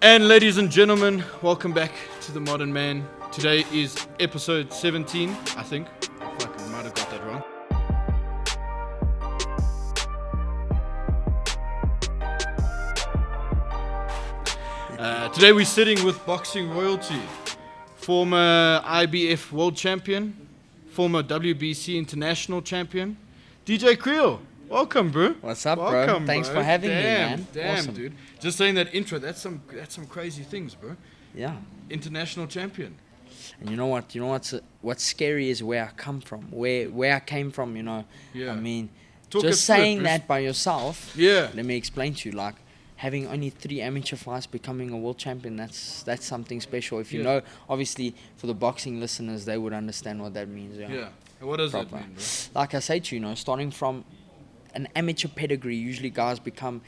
And ladies and gentlemen, welcome back to The Modern Man. Today is episode 17, I think. Fuck, I might have got that wrong. Today we're sitting with boxing royalty, former IBF World Champion, former WBC International Champion, Dee-Jay Kriel. Welcome, bro. What's up, Welcome, bro? Thanks bro. for having me, man. Damn, Awesome. dude. Just saying that intro, that's some crazy things, bro. Yeah. International champion. And you know what? What's scary is where I come from. Where I came from, you know. Yeah. I mean, Talk us just through it, saying Bruce. that by yourself. Yeah. Let me explain to you. Like, having only 3 amateur fights, becoming a world champion, that's something special. If you Yeah. know, obviously, for the boxing listeners, they would understand what that means. Yeah. And what does that Proper. mean, bro? Like I say to you, starting from an amateur pedigree, usually guys become,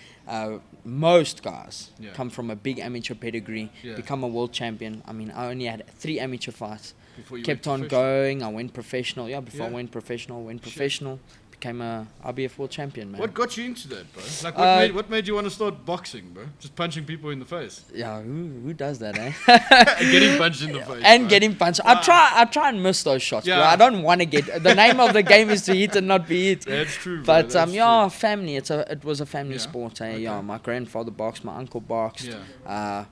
most guys Yeah. come from a big amateur pedigree, Yeah. become a world champion. I mean, I only had 3 amateur fights. Before you Kept went on professional? going. I went professional. Yeah, before Yeah. I went professional, became a IBF World Champion, man. What got you into that, bro? Like, what made you want to start boxing, bro? Just punching people in the face. Yeah, who does that, eh? And getting punched in the face. And bro. getting punched. I try and miss those shots, bro. Yeah. I don't want to get. The name of the game is to hit and not be hit. That's true, bro. But That's yeah, family. It was a family Yeah. sport. Okay. Yeah, my grandfather boxed, my uncle boxed, Yeah.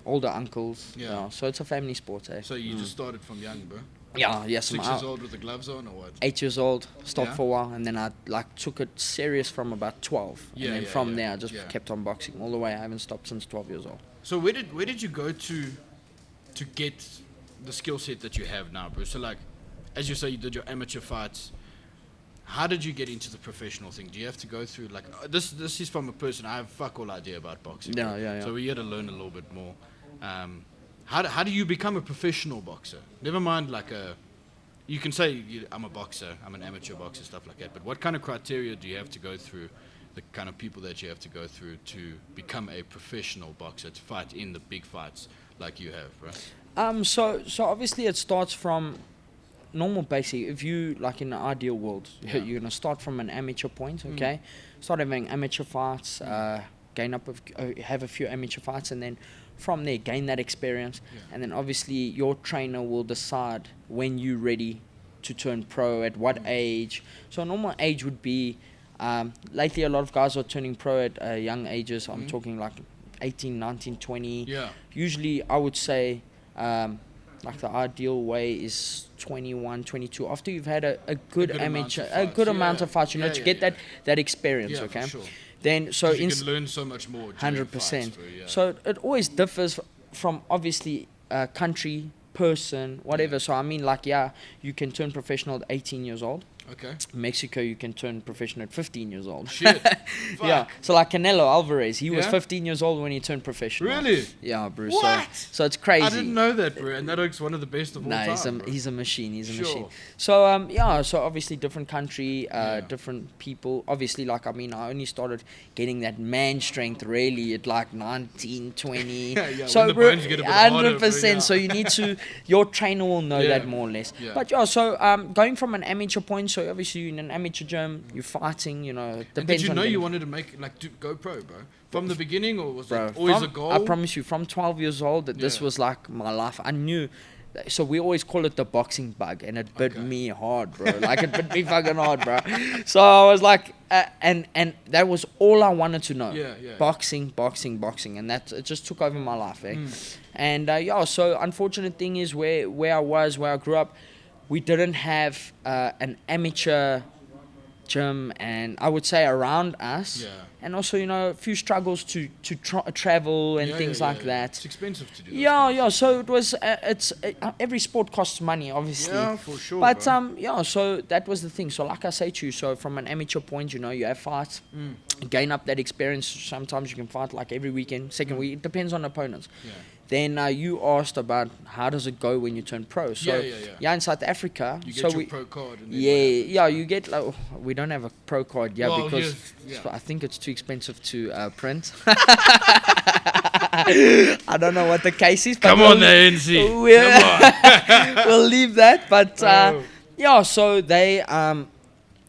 older uncles. Yeah. Yeah. So it's a family sport. So you just started from young, bro? Yeah, yes. 6 years old with the gloves on, or what? 8 years old, stopped Yeah. for a while, and then I took it serious from about 12. Yeah, And then yeah, from yeah, there I just yeah. kept on boxing all the way. I haven't stopped since 12 years old. So where did you go to get the skill set that you have now, bro? So like, as you say, you did your amateur fights. How did you get into the professional thing? Do you have to go through like this is from a person I have fuck all idea about boxing. Yeah, bro. yeah. So we're here to learn a little bit more. How do you become a professional boxer? Never mind like you can say I'm a boxer, I'm an amateur boxer, stuff like that. But what kind of criteria do you have to go through? The kind of people that you have to go through to become a professional boxer, to fight in the big fights like you have, bro? So obviously it starts from normal basic. If you, like in the ideal world, Yeah. you're going to start from an amateur point, okay? Start having amateur fights, gain up, have a few amateur fights, and then from there, gain that experience. Yeah. And then obviously your trainer will decide when you're ready to turn pro, at what age. So a normal age would be, lately a lot of guys are turning pro at young ages. I'm talking like 18, 19, 20. Yeah. Usually I would say like the ideal way is 21, 22. After you've had a good good amount amateur, of a fights, good yeah. amount of fights, Yeah, to yeah, get yeah. that experience, Yeah, okay? for sure. Then so 'Cause you in can learn so much more. during 100%. fights, bro, yeah. So it always differs from obviously country, person, whatever. Yeah. So I mean, like, yeah, you can turn professional at 18 years old. Okay. Mexico, you can turn professional at 15 years old. Shit. Yeah. Fuck. So like Canelo Alvarez, he was Yeah? 15 years old when he turned professional. Really? Yeah, bro. What? So it's crazy. I didn't know that, bro. And that looks one of the best of all No, time. bro. he's a machine. He's a Sure. machine. So yeah, so obviously different country, Yeah. different people. Obviously, like I mean, I only started getting that man strength really at like 19, 20. Yeah, so when the bones get a bit harder, bro, 100%. yeah. So you need to. Your trainer will know Yeah. that more or less. Yeah. But yeah, so going from an amateur point, so obviously you're in an amateur gym, you're fighting. It And depends did you on know the- you wanted to make go pro, bro? From the beginning, or was Bro, it always a from- goal? I promise you, from 12 years old, that this Yeah. was like my life. I knew. So we always call it the boxing bug, and it bit Okay. me hard, bro. Like it bit me fucking hard, bro. So I was like, and that was all I wanted to know. Yeah, yeah. Boxing, and it just took over my life, eh? And yeah, so unfortunate thing is where I grew up, we didn't have an amateur gym, and I would say around us. Yeah. And also, a few struggles to travel and Yeah, things yeah, like yeah. that. It's expensive to do. those Yeah, things. yeah. So it was. Every sport costs money, obviously. Yeah, for sure. But bro. yeah. So that was the thing. So like I say to you, so from an amateur point, you have fights, gain up that experience. Sometimes you can fight like every weekend, second week. It depends on opponents. Yeah. Then you asked about how does it go when you turn pro. So Yeah. in South Africa, You so get your we. pro card. And then Yeah, you get like we don't have a pro card, Well, because yes, yeah. I think it's too expensive to print. I don't know what the case is, but Come on, the NC. we'll leave that. But Oh. yeah, so they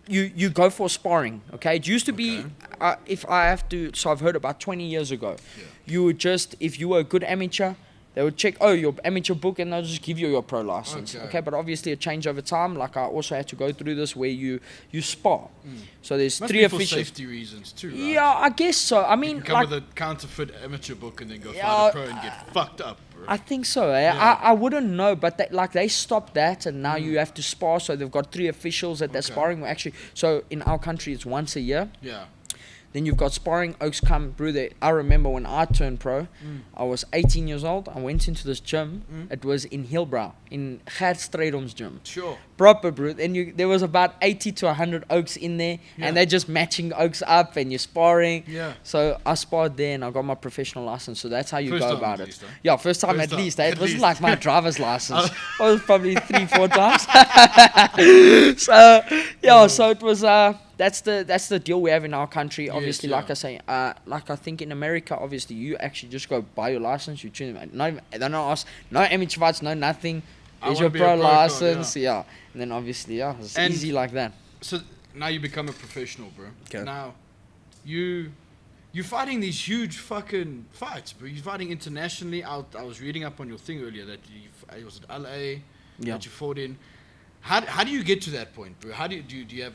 you go for sparring. Okay, it used to be Okay. if I have to. So I've heard about 20 years ago. Yeah. you would just, if you were a good amateur, they would check, your amateur book, and they'll just give you your pro license. Okay, but obviously it changed over time. Like I also had to go through this where you spar. So there's Must 3 be officials. for safety reasons too, right? Yeah, I guess so. I mean, You can come with a counterfeit amateur book and then go fight a pro and get fucked up, bro. I think so. I wouldn't know, but they stopped that, and now you have to spar. So they've got 3 officials that they're sparring. Actually, so in our country it's once a year. Yeah. Then you've got sparring. Oaks come, brother. I remember when I turned pro, I was 18 years old. I went into this gym. It was in Hillbrow, in Gert Strijdum's gym. Sure. Proper, bro. And there was about 80 to 100 Oaks in there, and they're just matching Oaks up, and you're sparring. Yeah. So I sparred there, and I got my professional license. So that's how you First go time about at it. least, huh? Yeah, first time First at time, least. at It wasn't least. like my driver's license. It was probably 3-4 times. So yeah, so it was. That's the deal we have in our country. Obviously, like I say, like I think in America, obviously you actually just go buy your license. You tune them. They don't ask. No amateur fights. No nothing. There's your pro license. Yeah. And then obviously, it's easy like that. So now you become a professional, bro. Okay. Now, you're fighting these huge fucking fights, bro. You're fighting internationally. I was reading up on your thing earlier that it was at LA that you fought in. How do you get to that point, bro? How do you have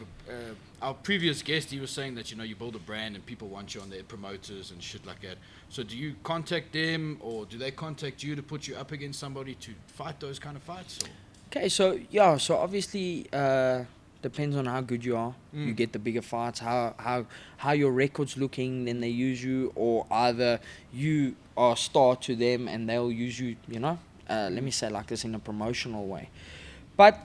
our previous guest, he was saying that, you build a brand and people want you on their promoters and shit like that. So do you contact them, or do they contact you to put you up against somebody to fight those kind of fights? Or? Okay, so obviously depends on how good you are. You get the bigger fights, how your record's looking, then they use you, or either you are a star to them and they'll use you, let me say like this, in a promotional way. But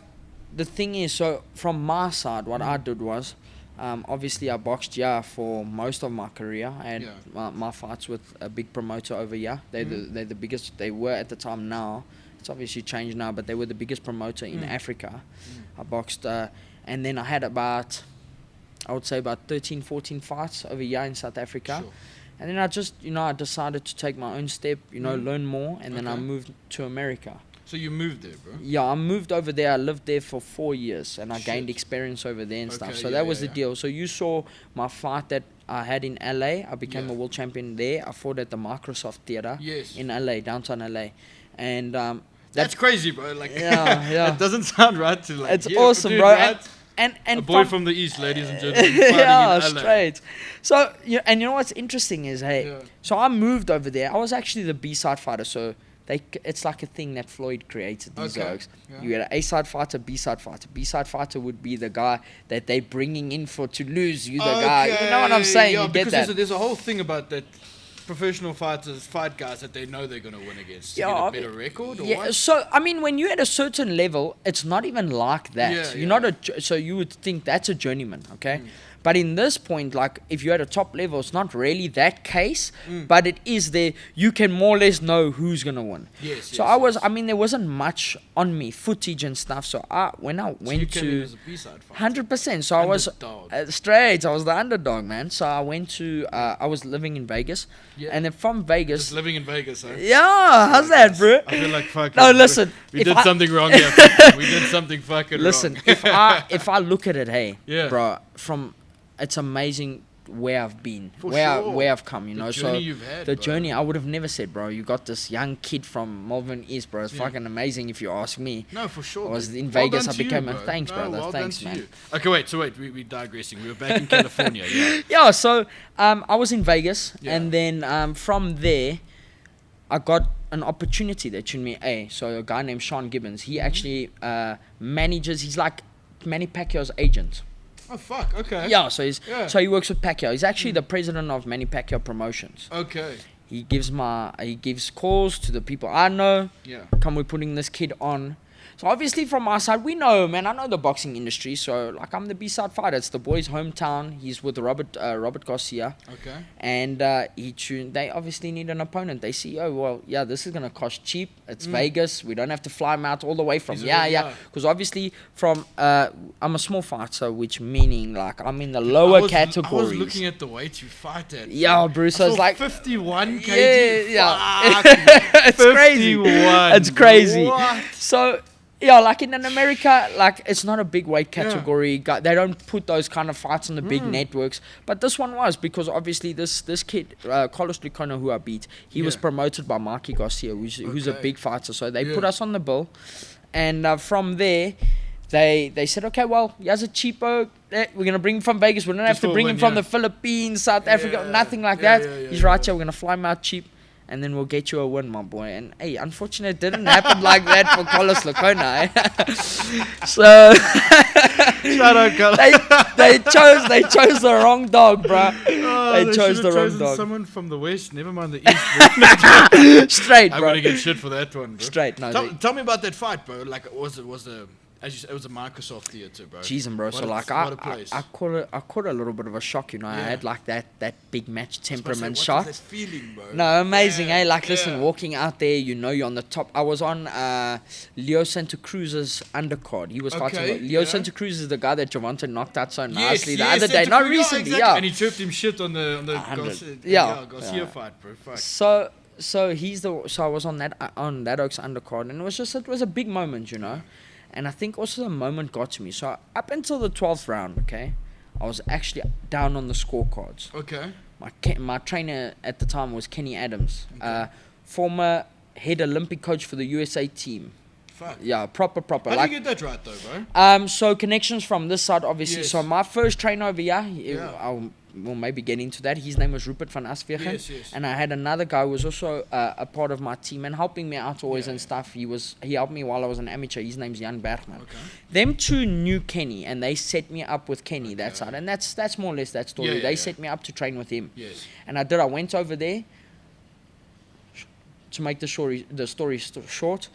the thing is, so from my side, what I did was, obviously I boxed for most of my career. I had my fights with a big promoter over here. They're the biggest. They were at the time. Now it's obviously changed now, but they were the biggest promoter in Africa. I boxed, and then I had about 13, 14 fights over here in South Africa. Sure. And then I just, I decided to take my own step, learn more, and then I moved to America. So you moved there, bro? Yeah, I moved over there. I lived there for 4 years, and I gained experience over there and stuff. So that was the deal. So you saw my fight that I had in LA. I became a world champion there. I fought at the Microsoft Theater in LA, downtown LA. And that's crazy, bro. Like, yeah. It doesn't sound right to like. It's awesome, bro. Right? And a boy from the East, ladies and gentlemen, fighting in LA. Straight. So and you know what's interesting is, so I moved over there. I was actually the B-side fighter, so it's like a thing that Floyd created, these dogs. You had an A-side fighter, B-side fighter. B-side fighter would be the guy that they're bringing in to lose. You the guy. You know what I'm saying? Yeah, you get because that. There's a whole thing about that professional fighters fight guys that they know they're going to win against to get a better record, or what? So, I mean, when you're at a certain level, it's not even like that. You're not so you would think that's a journeyman, okay? But in this point, like, if you're at a top level, it's not really that case, but it is there. You can more or less know who's going to win. I mean, there wasn't much on me, footage and stuff. So when I went to... 100%. So I was straight. I was the underdog, man. So I went to... I was living in Vegas. And then from Vegas... Just living in Vegas, huh? Yeah, how's that, bro? I feel like fucking... No, listen. We did something wrong here. We did something fucking wrong. Listen, if I look at it, bro, from... It's amazing where I've been, where I've come, The journey you've had, the bro. journey, I would have never said, bro, you got this young kid from Melbourne East, bro. It's fucking amazing if you ask me. No, for sure. I was in Well Vegas, done I to became you, a... bro. Thanks, brother. Well Thanks, done to man. you. Okay, wait. So we're digressing. We were back in California, Yeah, so I was in Vegas, and then from there, I got an opportunity that tuned me. So a guy named Sean Gibbons, he actually manages, he's like Manny Pacquiao's agent. Oh, fuck. Okay. Yeah, so so he works with Pacquiao. He's actually the president of Manny Pacquiao Promotions. Okay. He gives calls to the people I know. Yeah. Come, we're putting this kid on. So obviously from our side, we know, man. I know the boxing industry. So like, I'm the B-side fighter. It's the boy's hometown. He's with Robert Garcia. Okay. And they obviously need an opponent. They see, this is gonna cost cheap. It's Vegas. We don't have to fly him out all the way from Because obviously from I'm a small fighter, which meaning like I'm in the lower categories. I was looking at the weight you fight at. Yeah, Bruce. So it's like 51 kg. Yeah. It's crazy. It's crazy. What? So Yeah, like in America, like it's not a big weight category. They don't put those kind of fights on the big networks. But this one was, because obviously this kid, Carlos Lucono, who I beat, he was promoted by Mikey Garcia, who's a big fighter. So they put us on the bill. And from there, they said, okay, well, he has a cheapo. We're going to bring him from Vegas. We don't have to bring him from the Philippines, South Africa, nothing like that. He's right here. We're going to fly him out cheap. And then we'll get you a win, my boy. And hey, unfortunately, it didn't happen like that for Carlos Lacona. So Shout out, Carlos. they chose the wrong dog, bro. They chose the wrong dog. Someone from the west, never mind the east. Straight, bro. I'm gonna get shit for that one, bro. Straight, no. Tell me about that fight, bro. Like, was a as you said, it was a Microsoft theater, bro. Jeez, bro. So like, I caught a little bit of a shock, you know. I had like that big match temperament shot. What is that feeling, bro? No, amazing, eh? Like, listen, walking out there, you know, you're on the top. I was on Leo Santa Cruz's undercard. He was fighting. Leo Santa Cruz is the guy that Javante knocked out so nicely the other day, not recently, exactly. And he tripped him shit on the Garcia fight, bro. Fuck. So I was on that Oaks undercard, and it was a big moment, you know. And I think also the moment got to me. So up until the 12th round, okay, I was actually down on the scorecards. Okay. My trainer at the time was Kenny Adams, former head Olympic coach for the USA team. Fuck. Yeah, proper. How do you get that right though, bro? So connections from this side, obviously. Yes. So my first trainer over here, we'll maybe get into that. His name was Rupert van Asvegen. Yes. And I had another guy who was also a part of my team and helping me out always and stuff. He helped me while I was an amateur. His name's Jan Bergman. Okay. Them two knew Kenny, and they set me up with Kenny that side. And that's more or less that story. They set me up to train with him. Yes. And I went over there. To make the story short,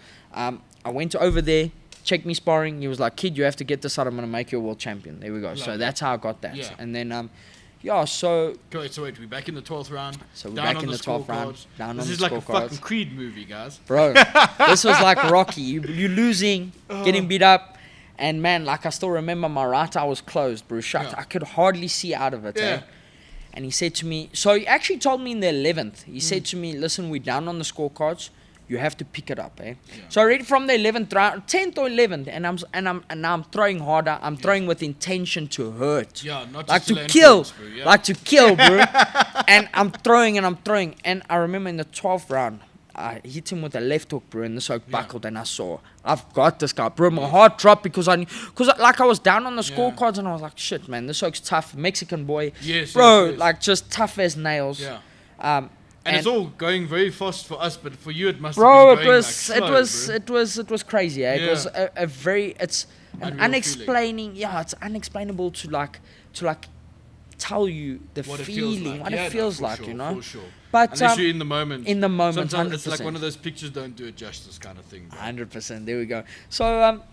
I went over there, checked me sparring. He was like, kid, you have to get this out. I'm going to make you a world champion. There we go. So that's how I got that. Yeah. And then, so... Great, so wait, we're back in the 12th round. So we're back in the 12th round. This is like a fucking Creed movie, guys. Bro, this was like Rocky. You're losing, getting beat up. And man, like I still remember my right eye was closed, bro. Shut. Yeah. I could hardly see out of it. Yeah. And he said to me, so he actually told me in the 11th, he said to me, listen, we're down on the scorecards. You have to pick it up, eh? Yeah. So already from the 11th round, 10th or 11th, and I'm throwing harder. I'm throwing with intention to hurt. Yeah, not like just to kill, bro, yeah. like to kill, bro. And I'm throwing. And I remember in the 12th round, I hit him with a left hook, bro, and the soak buckled, and I saw, I've got this guy, bro. My heart dropped because I was down on the scorecards, and I was like, shit, man, this soak's tough, Mexican boy, bro, yes. like just tough as nails. Yeah. And it's all going very fast for us, but for you it must bro, have been going slow, it was crazy. Eh? Yeah. It was a very it's an unexplaining. it's unexplainable to tell you the what feeling, what it feels like, sure, you know. For sure. But unless you're in the moment. In the moment, sometimes 100%. it's like one of those pictures don't do it justice kind of thing. 100%. There we go. So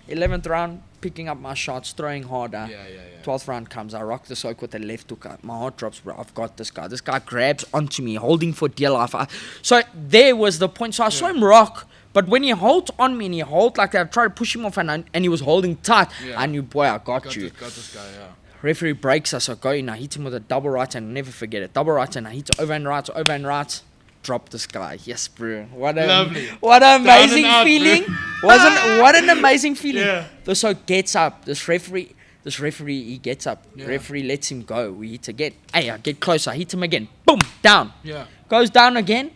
11th round, picking up my shots, throwing harder. Yeah. 12th round comes, I rock the soak with the left hook. My heart drops, bro. I've got this guy. This guy grabs onto me, holding for dear life. So there was the point. So I saw him rock, but when he holds on me and he holds like that, I tried to push him off and he was holding tight. Yeah. I knew, boy, I got you. Got this guy, yeah. Referee breaks us. I go in, I hit him with a double right and never forget it. Double right and I hit over and right. Drop this guy. Yes, bro. What an amazing feeling. What an amazing feeling. Yeah. So gets up. This referee, he gets up. Yeah. Referee lets him go. We hit again. Hey, I get closer. I hit him again. Boom, down. Yeah. Goes down again.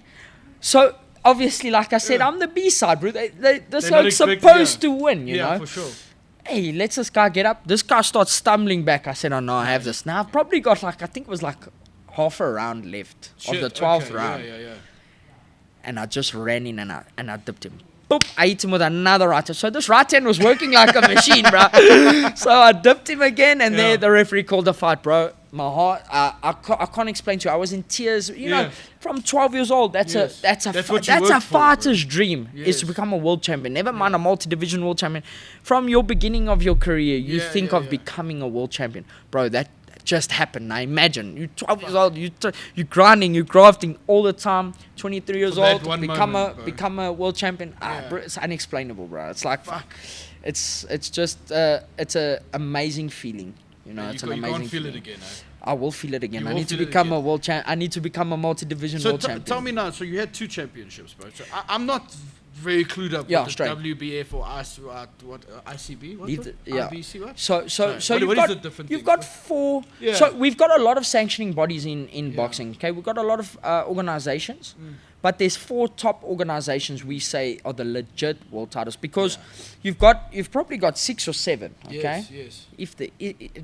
So obviously, like I said, I'm the B side, bro. This one's supposed to win, you know. Yeah, for sure. Hey, lets this guy get up. This guy starts stumbling back. I said, oh no, I have this. Now I've probably got half a round left of the 12th round. Yeah. And I just ran in and I dipped him. Boop, I hit him with another right hand. So this right hand was working like a machine, bro. So I dipped him again, and there the referee called the fight, bro. My heart, I can't explain to you. I was in tears. You know, from 12 years old, that's a fighter's dream, is to become a world champion. Never mind a multi-division world champion. From your beginning of your career, you think of becoming a world champion, bro. That just happened. Now imagine you're 12 years old, you're grinding, you're grafting all the time. 23 years old, become a world champion. Bro, it's unexplainable, bro. It's like it's just it's a amazing feeling. You know, it's an amazing feeling. You can't feel it again, eh? I will feel it again. You I will need to feel it become again. a world champ. I need to become a multi-division So world champion. tell me now. So you had 2 championships, bro. So I'm not very clued up. Yeah, with straight. the WBF or ICB? What's Leave it? the- yeah. IBC what? So Sorry. you've What is got the different you've things? got 4. Yeah. So we've got a lot of sanctioning bodies in Yeah. boxing. Okay, we've got a lot of organizations, Mm. but there's 4 top organizations we say are the legit world titles because you've probably got 6 or 7. Okay, Yes, yes. if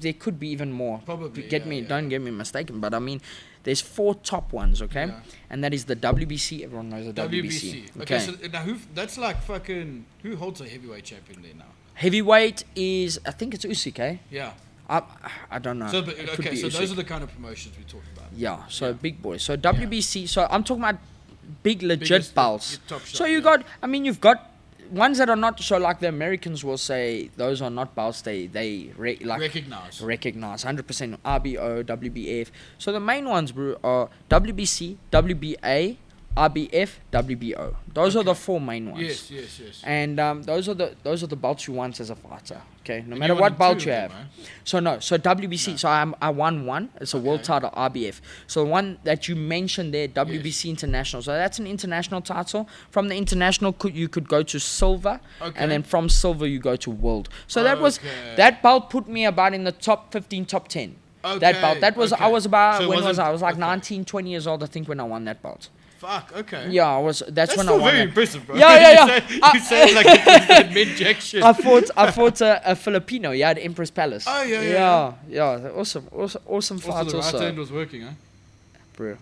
there could be even more. Probably, Don't get me mistaken, but I mean, there's 4 top ones. Okay, Yeah. and that is the WBC. Everyone knows the WBC. Okay, so now that's like fucking who holds a heavyweight champion there now? Heavyweight is, I think it's Usyk. Eh? Yeah. I don't know. So but, It could okay, be so Usyk. those are the kind of promotions we're talking about. Yeah, so Yeah. big boys. So WBC, so I'm talking about big legit Biggest, belts. your top So shot, you yeah. got, I mean, you've got ones that are not, so like the Americans will say those are not belts, they Recognize. recognize 100% RBO, WBF. So the main ones, bro, are WBC, WBA, RBF, WBO. Those are the 4 main ones. Yes, yes, yes. And those are the belts you want as a fighter. Okay, no And matter you what won belt 2 you of have. them, eh? So WBC. No. So I won 1. It's a world Okay. title, RBF. So the one that you mentioned there, WBC International. So that's an international title. From the international, you could go to silver, Okay. and then from silver you go to world. So Okay. that belt put me about in the top 15, top 10. That belt. Okay, That was okay. I was about So it when was wasn't- I? I was like okay. 19, 20 years old, I think, when I won that belt. Fuck, okay. Yeah, I was. That's when I still won. very it. impressive, bro. Yeah, yeah, yeah. You say it like it mid jack shit. I fought a Filipino. Yeah, at Empress Palace. Oh, yeah. Yeah. Awesome fight. Also, the right Also, hand was working, huh? bro,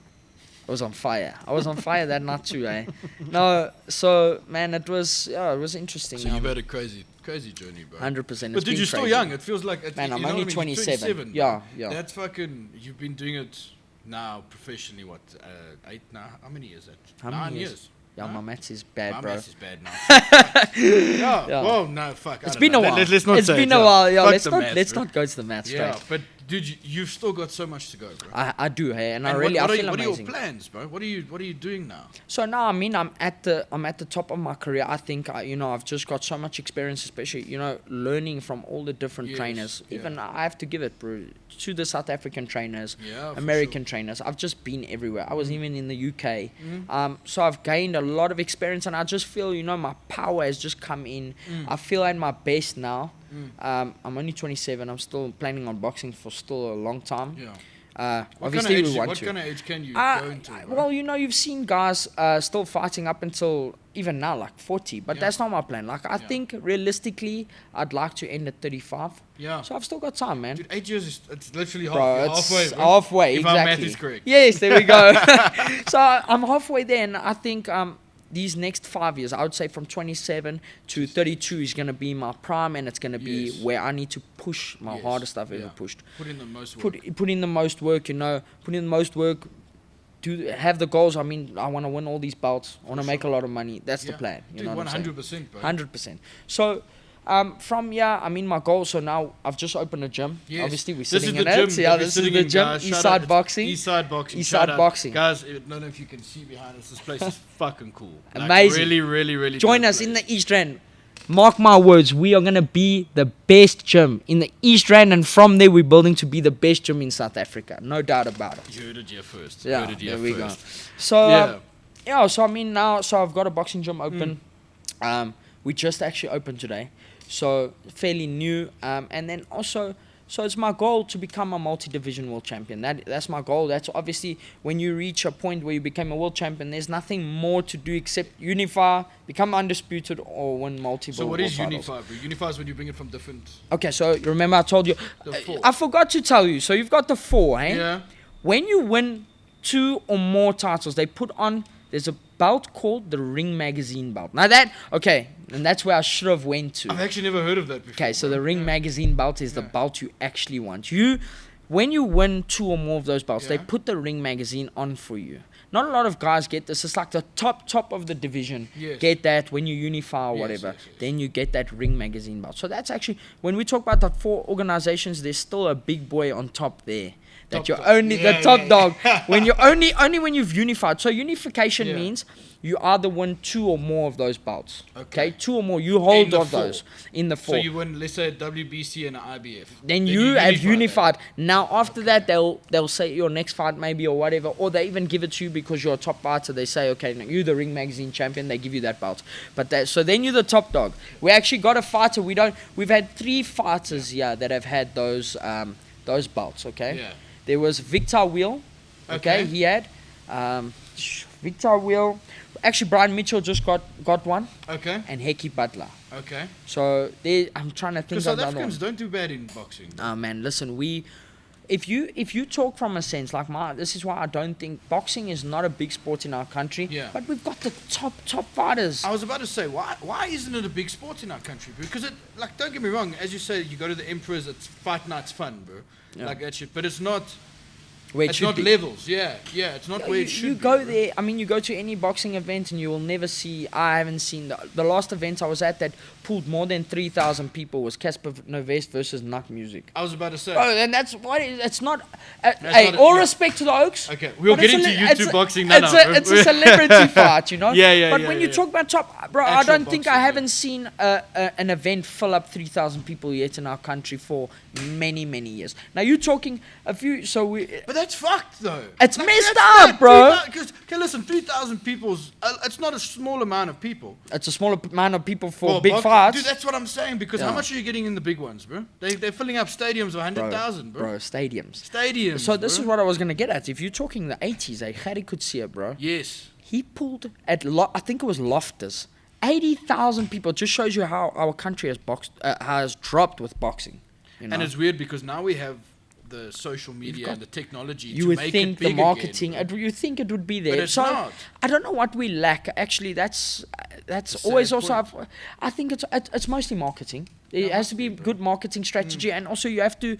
I was on fire. I was on fire that night too, eh? No, so man, it was interesting. So you've had a crazy journey, bro. 100%. But dude, you're still young. It feels like Man, I'm you know only what I mean? You're 27. bro. Yeah. That's fucking. You've been doing it now professionally. What? 8 now? How many years? That? How 9 many years. years? Yeah, No? my maths is bad, My bro. maths is bad now. yeah. Yeah. Well, no, fuck. It's been a while. Let's not It's say been it, a while. Yeah, Fuck let's the not maths, bro. go to the maths Yeah, straight. but dude, you've still got so much to go, bro. I do, hey, and I And really what I are feel you- what are amazing. your plans, bro? What are you doing now? So now, I mean, I'm at the top of my career. I think I've just got so much experience, especially learning from all the different Yes, trainers. yeah. Even I have to give it, bro, to the South African trainers, Yeah, for American trainers. I've just been everywhere. I was even in the UK. Mm. So I've gained a lot of experience, and I just feel my power has just come in. I feel at my best now. I'm only 27. I'm still planning on boxing for still a long time. Yeah. What Obviously, kind of we age, want what to. kind of age can you go into? Bro? Well, you've seen guys still fighting up until even now, like 40. But Yeah. that's not my plan. Like, I think realistically, I'd like to end at 35. Yeah. So I've still got time, man. Dude, 8 years it's literally Bro, halfway. it's bro. halfway, If exactly. our math is correct. Yes, there we go. So I'm halfway there, and I think these next 5 years, I would say from 27 to 32 is going to be my prime, and it's going to be Yes. where I need to push my Yes, hardest I've ever yeah. pushed. Put in the most work. Put in the most work, put in the most work. Have the goals. I mean, I want to win all these belts. I want to make a lot of money. That's the Yeah. plan. You Dude, know what I'm saying? 100%, bro. 100%. So, from I mean, my goal. So now I've just opened a gym. Yes. Obviously, we're This is sitting the in gym. it. that Yeah, we're this is sitting the in, gym. guys. Shout Eastside out. It's Boxing. Eastside Boxing. Eastside Shout out. Boxing. Guys, I don't know if you can see behind us. This place is fucking cool. Like, Amazing. Really, really, really. Join dope us in place. the East Rand. Mark my words, we are going to be the best gym in the East Rand, and from there we're building to be the best gym in South Africa. No doubt about it. You heard it here first. Yeah, Heard it here there we go. first. So, Yeah. so I mean now, so I've got a boxing gym open. We just actually opened today. So, fairly new. And then also, so it's my goal to become a multi-division world champion. That's my goal. That's obviously when you reach a point where you become a world champion, there's nothing more to do except unify, become undisputed, or win multiple So what world is titles. Unify, bro? Unify is when you bring it from different. Okay, so you remember I told you. The 4. I forgot to tell you. So you've got the 4, eh? Yeah. When you win 2 or more titles, they put on, there's a belt called the Ring Magazine belt. Now and that's where I should have went to. I've actually never heard of that before. Okay, so bro. the Ring Magazine belt is the belt you actually want. When you win 2 or more of those belts, they Yeah. put the Ring Magazine on for you. Not a lot of guys get this. It's like the top of the division. Yes. Get that when you unify or Yes, whatever. yes. Then you get that Ring Magazine belt. So that's actually, when we talk about the 4 organizations, there's still a big boy on top there. that Top you're dog. only the Yeah, top yeah, dog when you're only when you've unified. So unification Yeah. means you either win 2 or more of those belts. Okay. 2 or more. You hold the of four. those in the So 4. you win, let's say, a WBC and an IBF. Then you have that. unified. Now after that, they'll say your next fight maybe or whatever, or they even give it to you because you're a top fighter. They say, okay, now you're the Ring Magazine champion. They give you that belt. But so then you're the top dog. We actually got a fighter. We've had 3 fighters here that have had those belts. Okay. Yeah. There was Victor Wheel. Okay. He had Victor Wheel. Actually, Brian Mitchell just got one. Okay. And Heki Butler. Okay. So I'm trying to think Because of South the other one. Africans don't do bad in boxing. Oh man, listen, if you talk from a sense like this is why I don't think boxing is not a big sport in our country. Yeah. But we've got the top fighters. I was about to say, why isn't it a big sport in our country? Because don't get me wrong, as you say, you go to the Emperor's, it's fight night's fun, bro. Yeah. Like that shit. But it's not. Where it It's should not be. levels. Yeah. It's not where it should You be. go bro. there. I mean, you go to any boxing event and you will never see. I haven't seen the last event I was at that pulled more than 3,000 people was Casper Novest versus Nut Music. I was about to say. Oh, and that's why it's not. That's Hey, not all yeah. respect to the Oaks. Okay, we'll but get it's into it's YouTube a- boxing now. It's a celebrity fight, you know. Yeah. But when you talk about top, bro, I Actual don't think boxing, I haven't seen an event fill up 3,000 people yet in our country for many years. Now you're talking a few. So But that's fucked, though. It's messed up, bro. Because, listen, 3,000 people's. It's not a small amount of people. it's a smaller amount of people for Well, big fights. Dude, that's what I'm saying. Because Yeah. how much are you getting in the big ones, bro? They're filling up stadiums of 100,000, bro. Stadiums. Stadiums. So this bro. is what I was gonna get at. If you're talking the 80s, Harry could see it, bro. Yes. He pulled at I think it was Loftus, 80,000 people. Just shows you how our country has dropped with boxing. You know? And it's weird because now we have the social media and the technology you to would make think it big the marketing. again, You think it would be there. But it's so not. I don't know what we lack. Actually, that's a always sad also. point. I think it's mostly marketing. It has to be good marketing strategy, and also you have to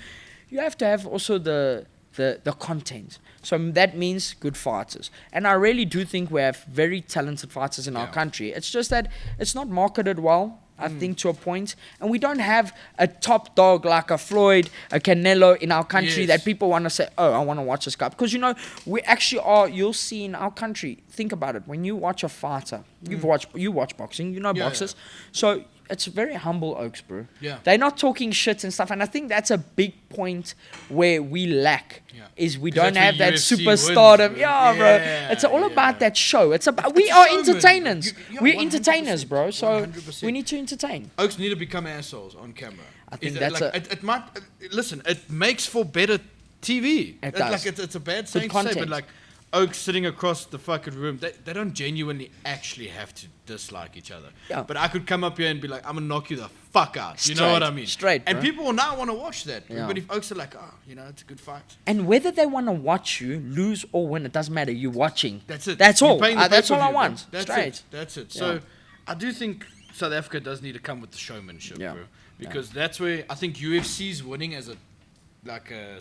have also the content. So that means good fighters. And I really do think we have very talented fighters in our Yeah. country. It's just that it's not marketed well, I think, to a point. And we don't have a top dog like a Floyd, a Canelo in our country Yes. that people want to say, oh, I want to watch this guy. Because, you know, we actually are, you'll see in our country, think about it. When you watch a fighter, you watch boxing, you know Yeah, boxers. So it's very humble, Oaks, bro. Yeah. They're not talking shit and stuff. And I think that's a big point where we lack. Yeah. Is we 'Cause don't that's have where that UFC superstardom. wins, Yeah, bro. bro. Yeah, It's all yeah. about that show. It's about we a are showman. entertainers. Yeah, We're 100%, entertainers, bro. So 100%. we need to entertain. Oaks need to become assholes on camera. I think Is that's it might listen. It makes for better TV. It does. Like it's a bad saying to say, content. but like Oaks sitting across the fucking room, they don't genuinely actually have to dislike each other. Yeah. But I could come up here and be like, I'm gonna knock you the fuck out. You know what I mean? Straight, And bro. people will now want to watch that. Yeah. But if Oaks are like, oh, you know, it's a good fight. And whether they want to watch you lose or win, it doesn't matter. You're watching. That's it. That's You're all. paying the That's all I pay-per-view, bro. want. That's Straight. it. That's it. Yeah. So I do think South Africa does need to come with the showmanship, Yeah. bro. Because that's where I think UFC's winning as a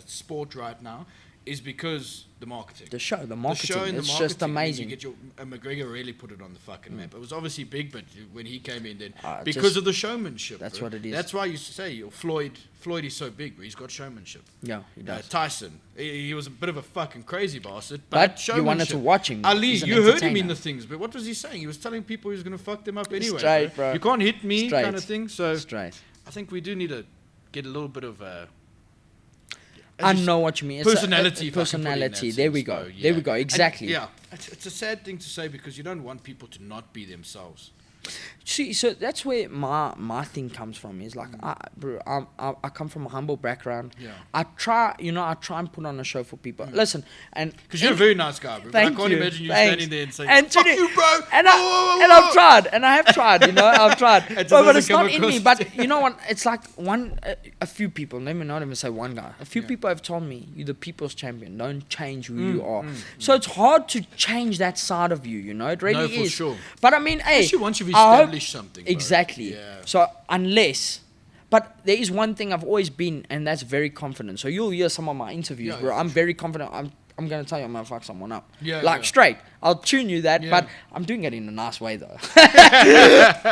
sport right now is because the marketing. The show, the The marketing. show and It's the marketing. just I mean, amazing. You get McGregor really put it on the fucking map. It was obviously big, but when he came in, then Ah, because just- of the showmanship. That's bro. what it is. That's why you say Floyd is so big. Bro. He's got showmanship. Yeah, he does. Tyson, he was a bit of a fucking crazy bastard, But you wanted to showmanship. watch him. Ali, He's an you heard him entertainer. in the things, but what was he saying? He was telling people he was going to fuck them up anyway. Straight, bro. You can't hit me, Straight. kind of thing. So Straight. I think we do need to get a little bit of I know what you mean. It's personality. if I can put it in that personality. There we sense, go. though, There we yeah. go. And, Exactly. yeah, it's a sad thing to say because you don't want people to not be themselves. See, so that's where my thing comes from. Is like, I come from a humble background. Yeah. I try and put on a show for people. Listen, and Because you're a very nice guy, bro. But I Thank can't you. imagine you Thanks. standing there and saying, And fuck to the- you, bro. And Whoa, and I've tried, and I have tried. You know, I've tried. just but doesn't it's come not in me. across. But you know what? It's like a few people. Let me not even say one guy. A few people have told me, "You're the people's champion. Don't change who you are." So it's hard to change that side of you. You know, it really No, for is. sure. But I mean, hey, Especially once you've I hope- established something. Bro. Exactly. Yeah. So unless, but there is one thing I've always been, and that's very confident. So you'll hear some of my interviews, Yeah, bro. yeah, I'm very confident. I'm gonna tell you I'm gonna fuck someone up. Yeah, like yeah. straight. I'll tune you that, Yeah. but I'm doing it in a nice way though.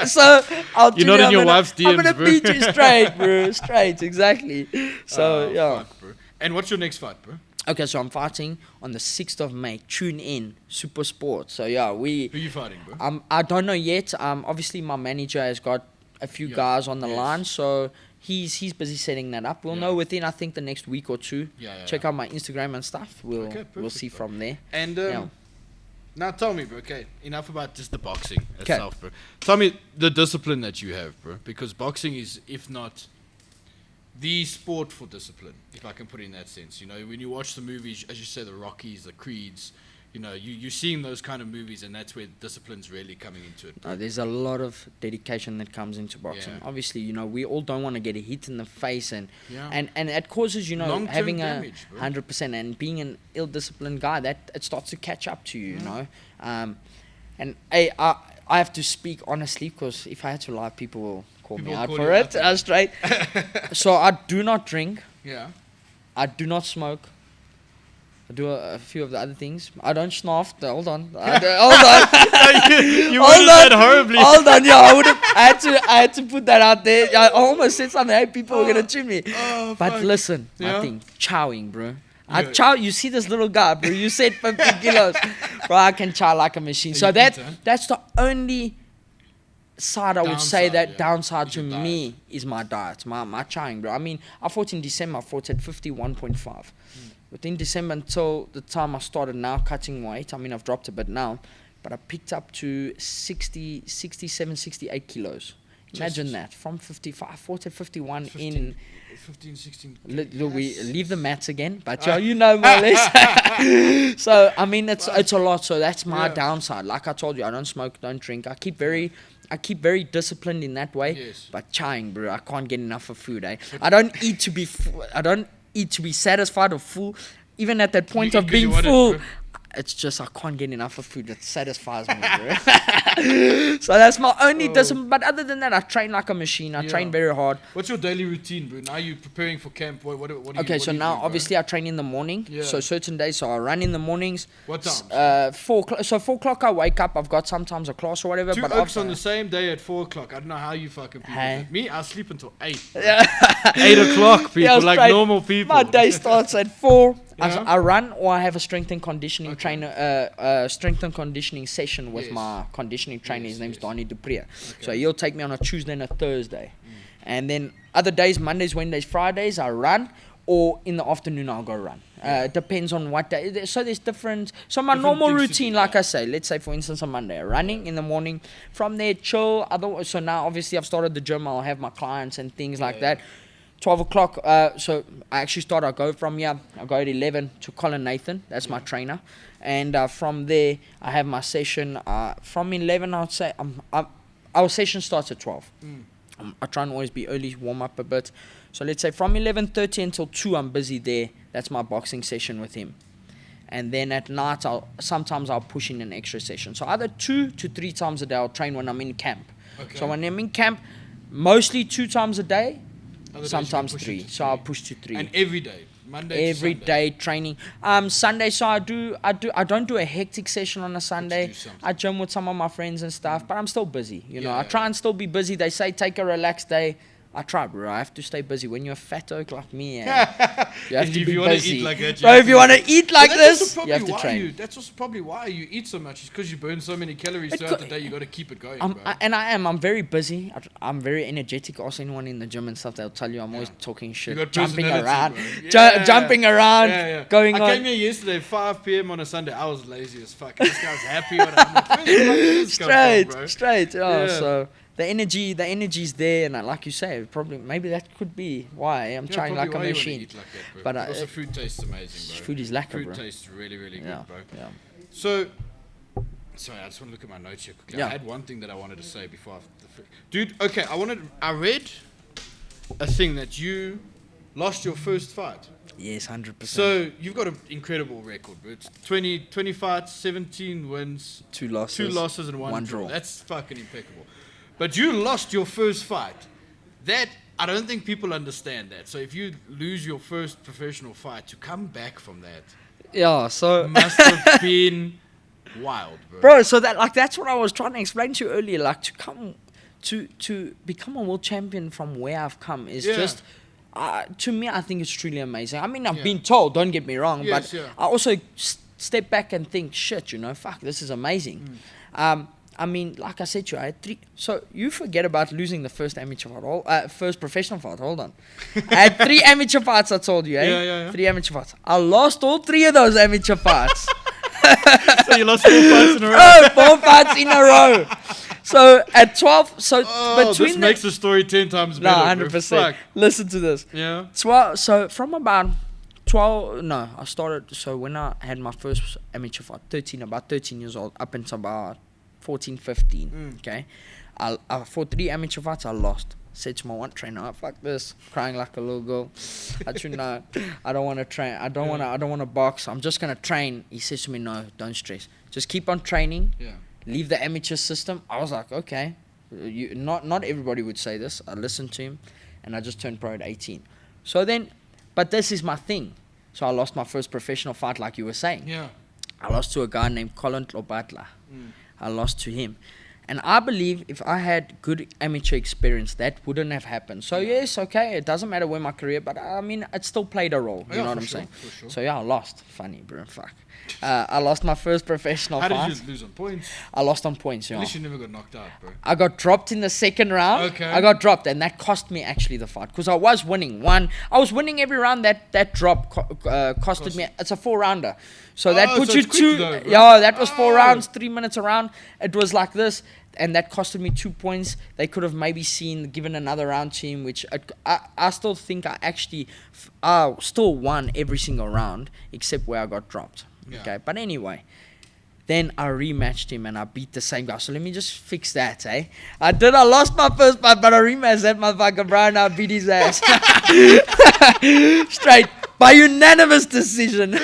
So I'll tune not you. in your I'm wife's I'm gonna DMs, bro. beat you straight, bro. Straight, exactly. So Oh, yeah. fuck, bro. And what's your next fight, bro? Okay, so I'm fighting on the 6th of May. Tune in, Super Sport. So yeah, Who are you fighting, bro? I don't know yet. Obviously my manager has got a few guys on the line, so he's busy setting that up. We'll know within, I think, the next week or two. Check out my Instagram and stuff. We'll see from there. And now tell me, bro. Okay, enough about just the boxing itself, bro. Tell me the discipline that you have, bro. Because boxing is, if not the sport for discipline, if I can put it in that sense. You know, when you watch the movies, as you say, the Rockies, the Creeds, you know, you're seeing those kind of movies, and that's where discipline's really coming into it. There's a lot of dedication that comes into boxing. Obviously, you know, we all don't want to get a hit in the face, and it causes, you know, long-term having damage, 100%, and being an ill-disciplined guy, that it starts to catch up to you, you know. And I have to speak honestly, because if I had to lie, people will call me out for it. Straight. So I do not drink. Yeah. I do not smoke. I do a few of the other things. I don't snuff. Hold on. Hold on. you worded that horribly. Hold on. Yeah, I had to put that out there. I almost said something. Hey, people were gonna tune me. But listen, my thing, chowing, bro. I chow. You see this little guy, bro. You said 50 kilos, bro. I can chow like a machine. So that's the only side I would say that downside to me is my diet, my chowing, bro. I mean, I fought in December. I fought at 51.5. Within December until the time I started now cutting weight, I mean, I've dropped a bit now, but I picked up to 67, 68 kilos. Imagine that. From 55, I fought at 51 in... 15, 16... We leave the mats again, but you know more or less. So, I mean, it's a lot. So that's my downside. Like I told you, I don't smoke, don't drink. I keep very disciplined in that way. But chowing, bro, I can't get enough of food, eh? I don't eat to be satisfied or full. Even at that point of being full, it's just I can't get enough of food that satisfies me, bro. So that's my only discipline. But other than that, I train like a machine. I train very hard. What's your daily routine, bro? Now you're preparing for camp. What do you so now obviously I train in the morning. So certain days, so I run in the mornings. What time? 4 o'clock. So 4 o'clock I wake up. I've got sometimes a class or whatever. But oaks on the same day at 4 o'clock. I don't know how you fucking people do it. Me, I sleep until 8. 8 o'clock, people, like normal people. My day starts at 4. I run, or I have a strength and conditioning trainer, strength and conditioning session with my conditioning trainer. His name's Donnie Dupree. So he'll take me on a Tuesday and a Thursday. And then other days, Mondays, Wednesdays, Fridays, I run, or in the afternoon I'll go run. Depends on what day. So there's different. So my normal routine, like I say, let's say for instance on Monday, running in the morning. From there, chill. So now obviously I've started the gym. I'll have my clients and things like that. 12 o'clock, so I actually I go from here, I go at 11 to Colin Nathan, that's my trainer, and from there, I have my session, from 11, I would say, our session starts at 12, I try and always be early, warm up a bit, so let's say from 11:30 until 2, I'm busy there, that's my boxing session with him, and then at night, sometimes I'll push in an extra session, so either 2 to 3 times a day, I'll train when I'm in camp, so when I'm in camp, mostly 2 times a day, sometimes 3, so I'll push to 3. And every day, Monday every to Sunday. day training. Sunday, so I don't do a hectic session on a Sunday. I gym with some of my friends and stuff, but I'm still busy. You know, I try and still be busy. They say take a relaxed day. I try, bro. I have to stay busy. When you're a fat oak like me, you have to be busy. Bro, if you want to eat like this, you have to train. That's also probably why you eat so much. It's because you burn so many calories throughout the day. You got to keep it going, bro. I'm very busy. I'm very energetic. Also, anyone in the gym and stuff, they'll tell you I'm always talking shit, jumping around, jumping around, going on. I came here yesterday, 5 p.m. on a Sunday. I was lazy as fuck. This guy's happy. I'm like, straight. So. The energy's there, and like you say, probably maybe that could be why I'm trying like a machine. Like that, but also, food tastes amazing, bro. Food is lekker, bro. Food tastes really, really good, bro. Yeah. So, sorry, I just want to look at my notes here quickly. I had one thing that I wanted to say before. Dude, okay, I read a thing that you lost your first fight. Yes, 100%. So you've got an incredible record, bro. It's 20 fights, 17 wins, 2 losses, and one draw. That's fucking impeccable. But you lost your first fight. That, I don't think people understand that. So if you lose your first professional fight, to come back from that, so must have been wild, bro. Bro, so that's what I was trying to explain to you earlier. Like to become a world champion from where I've come is just, to me, I think it's truly amazing. I mean, I've been told, don't get me wrong, but I also step back and think, shit, fuck, this is amazing. I mean, like I said to you, I had 3. So you forget about losing the first amateur fight, first professional fight. Hold on. I had 3 amateur fights, I told you, eh? 3 amateur fights. I lost all 3 of those amateur fights. So you lost 4 fights in a row? Oh, 4 fights in a row. So at 12, between this makes the story 10 times better. No, 100%. Listen to this. Yeah. 12. So from about 12, no, I started. So when I had my first amateur fight, about 13 years old, up until about 14, 15. Okay, I fought 3 amateur fights. I lost. Said to my one trainer, "Oh, fuck this," crying like a little girl. I should know. I don't want to train. I don't want to box. I'm just gonna train. He says to me, "No, don't stress. Just keep on training. Yeah. Leave the amateur system." I was like, "Okay." Not everybody would say this. I listened to him, and I just turned pro at 18. So then, but this is my thing. So I lost my first professional fight, like you were saying. Yeah. I lost to a guy named Colin Tlobatla. I lost to him. And I believe if I had good amateur experience, that wouldn't have happened. So yes, okay, it doesn't matter where my career, but I mean, it still played a role. You know what I'm saying? Sure. So yeah, I lost. Funny, bro. Fuck. I lost my first professional fight. How did you lose on points? I lost on points, At least you never got knocked out, bro. I got dropped in the second round. Okay. I got dropped, and that cost me actually the fight because I was winning. I was winning every round. That drop costed me. It's a 4-rounder, so that puts you 2. Though, yeah, that was 4 rounds, 3 minutes a round. It was like this, and that costed me 2 points. They could have maybe given another round to him, which I still think I actually still won every single round except where I got dropped. Yeah. Okay, but anyway. Then I rematched him and I beat the same guy. So let me just fix that, eh? I lost my first fight, but I rematched that motherfucker, bro, and I beat his ass. Straight. By unanimous decision. There's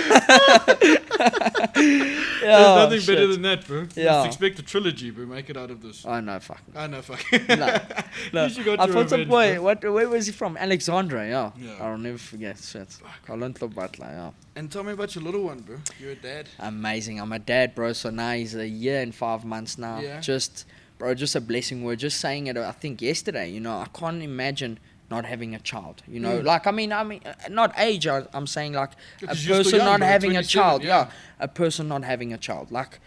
nothing better than that, bro. Let's expect a trilogy, bro. Make it out of this. Oh, no, fuck. Oh, no, fuck. No. I fought some boy. Where was he from? Alexandra, yeah. Yeah. I'll never forget. Shit. Colin Tlobatla, yeah. And tell me about your little one, bro. You're a dad. Amazing. I'm a dad, bro. So now he's a year and 5 months now. Yeah. Just a blessing. We're just saying it, I think, yesterday. I can't imagine not having a child, like I mean not age, I'm saying like a person not having a child, a person not having a child, like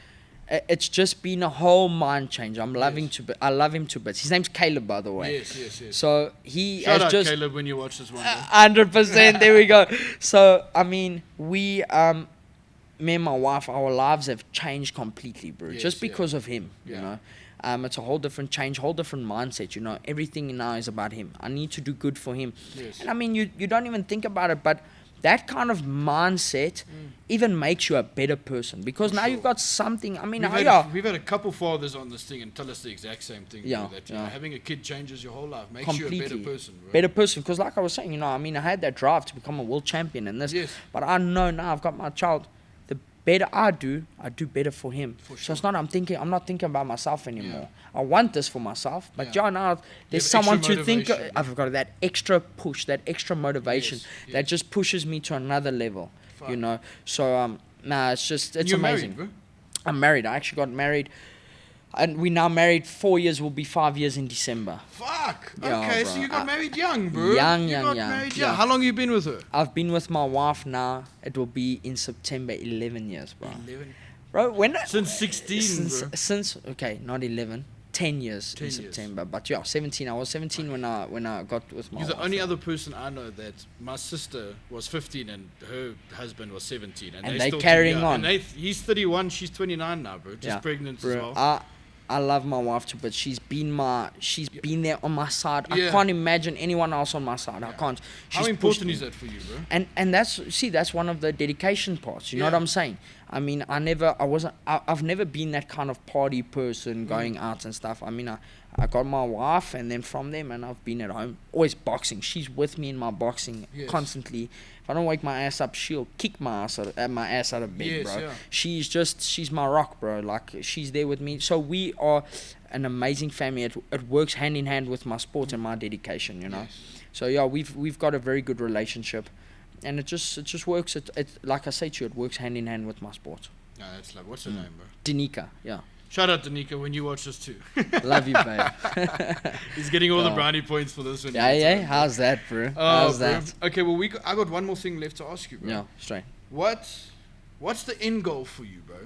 it's just been a whole mind change. I love him to bits. His name's Caleb, by the way. Yes. So he Shout has out just Caleb when you watch this one. 100%. There we go. So I mean, me and my wife, our lives have changed completely, bro, just because of him. You know. It's a whole different change, whole different mindset. Everything now is about him. I need to do good for him. Yes. And I mean, you don't even think about it, but that kind of mindset even makes you a better person because now you've got something. I mean, we've had a couple fathers on this thing and tell us the exact same thing. Yeah, that having a kid changes your whole life, makes completely. you a better person. Right? Better person, because like I was saying, I mean, I had that drive to become a world champion and this, but I know now I've got my child. Better I do better for him. So it's not I'm not thinking about myself anymore. I want this for myself, but now there's someone to think. I've got that extra push, that extra motivation that just pushes me to another level. So it's amazing. Married, bro? I'm married. I actually got married. And we now married 4 years, will be 5 years in December. Fuck. Yeah, okay, bro. so you got married young, bro. Young. Married young. How long you been with her? I've been with my wife now. It will be in September 11 years, bro. 11. Bro, since 16, bro. Since not 11, 10 years in September. But 17. I was 17 when I got with my wife. You're the only other person I know that my sister was 15 and her husband was 17, and they're carrying on. And he's 31, she's 29 now, bro. Just pregnant bro, as well. I love my wife too, but she's been there on my side. Yeah. I can't imagine anyone else on my side. I can't. How important is that for you, bro? And that's one of the dedication parts. You know what I'm saying? I mean, I've never been that kind of party person going out and stuff. I mean, I got my wife, and then from them, and I've been at home always boxing. She's with me in my boxing constantly. If I don't wake my ass up, she'll kick my ass out of bed, bro. Yeah. She's my rock, bro. Like, she's there with me. So we are an amazing family. It works hand in hand with my sport and my dedication, Yes. So we've got a very good relationship, and it just works. It like I say to you, it works hand in hand with my sport. Yeah, that's like, what's her name, bro? Danica, yeah. Shout out to Nico when you watch this too. Love you, babe. He's getting all the brownie points for this one. Yeah. How's that, bro? How's that? Okay, well, I got one more thing left to ask you, bro. Yeah, straight. What's the end goal for you, bro?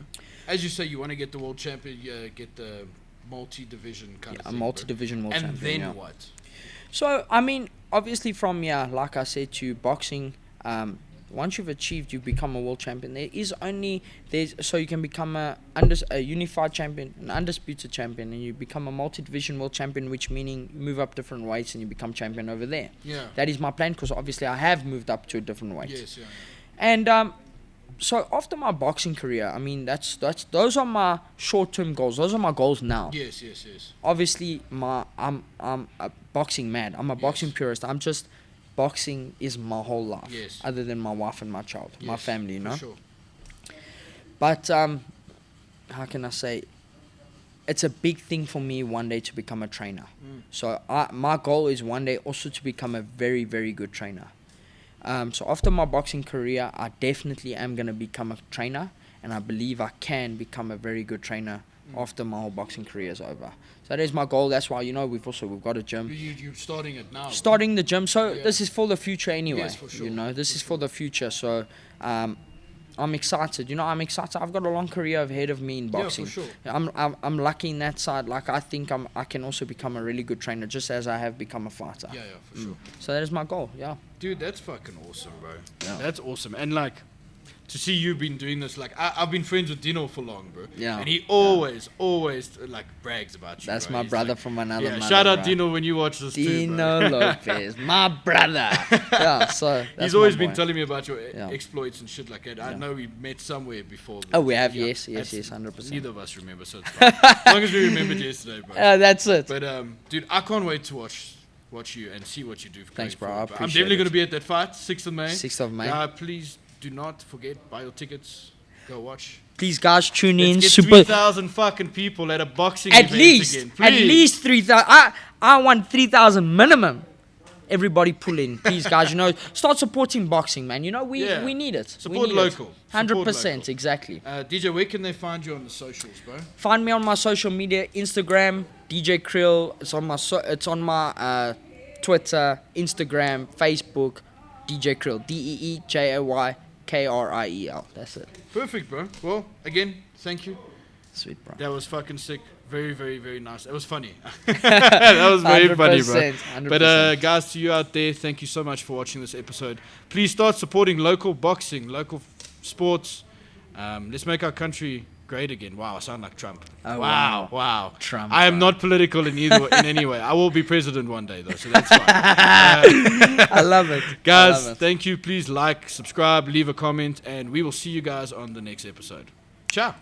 As you say, you want to get the world champion, get the multi-division kind of thing. A multi-division world champion. And then what? So, I mean, obviously from like I said to you, boxing, once you've achieved, you become a world champion. So you can become a unified champion, an undisputed champion, and you become a multi-division world champion, which meaning you move up different weights and you become champion over there. Yeah. That is my plan, because obviously I have moved up to a different weight. Yes, yeah. And so after my boxing career, I mean, those are my short-term goals. Those are my goals now. Yes. Obviously, I'm a boxing mad. I'm a boxing purist. Boxing is my whole life. Yes. Other than my wife and my child, my family, you know. For sure. But how can I say? It's a big thing for me one day to become a trainer. So my goal is one day also to become a very, very good trainer. So after my boxing career, I definitely am going to become a trainer, and I believe I can become a very good trainer after my whole boxing career is over. So that is my goal. That's why, we've got a gym. You're starting it now. Starting the gym. So this is for the future anyway. Yes, for sure. This is for the future. So I'm excited. I'm excited. I've got a long career ahead of me in boxing. Yeah, for sure. I'm lucky in that side. Like, I think I can also become a really good trainer, just as I have become a fighter. Yeah, for sure. So that is my goal. Yeah. Dude, that's fucking awesome, bro. Yeah. That's awesome. And like, to see you been doing this, like, I've been friends with Dino for long, bro. Yeah. And he always like brags about you. That's bro. my He's brother like, from another mother. Shout out bro. Dino when you watch this Dino too, bro. Lopez, my brother. Yeah, so that's he's always my been boy. telling me about your exploits and shit like that. I know we met somewhere before. Oh, we have, Yeah, yes, that's- 100%. Neither of us remember, so it's fine. As long as we remembered yesterday, bro. That's it. But dude, I can't wait to watch you and see what you do. Thanks, bro. Forward, I I'm appreciate definitely it. going to be at that fight, 6th of May. 6th of May. Please do not forget, buy your tickets. Go watch. Please, guys, tune in. Let's get 3,000 fucking people at a boxing event again. At Please. least 3,000. I want 3,000 minimum. Everybody pull in, please, guys. Start supporting boxing, man. We need it. Support local. 100%, exactly. DJ, where can they find you on the socials, bro? Find me on my social media: Instagram, Dee-Jay Kriel. It's on my Twitter, Instagram, Facebook, Dee-Jay Kriel. DeeJayKriel. That's it. Perfect, bro. Well, again, thank you. Sweet, bro. That was fucking sick. Very, very, very nice. It was funny. That was very funny, bro. 100%. But guys, to you out there, thank you so much for watching this episode. Please start supporting local boxing, local sports. Let's make our country great again. Wow, I sound like Trump. Oh, wow. Trump. I am not political in any way. I will be president one day, though, so that's fine. I love it. Guys, thank you. Please like, subscribe, leave a comment, and we will see you guys on the next episode. Ciao.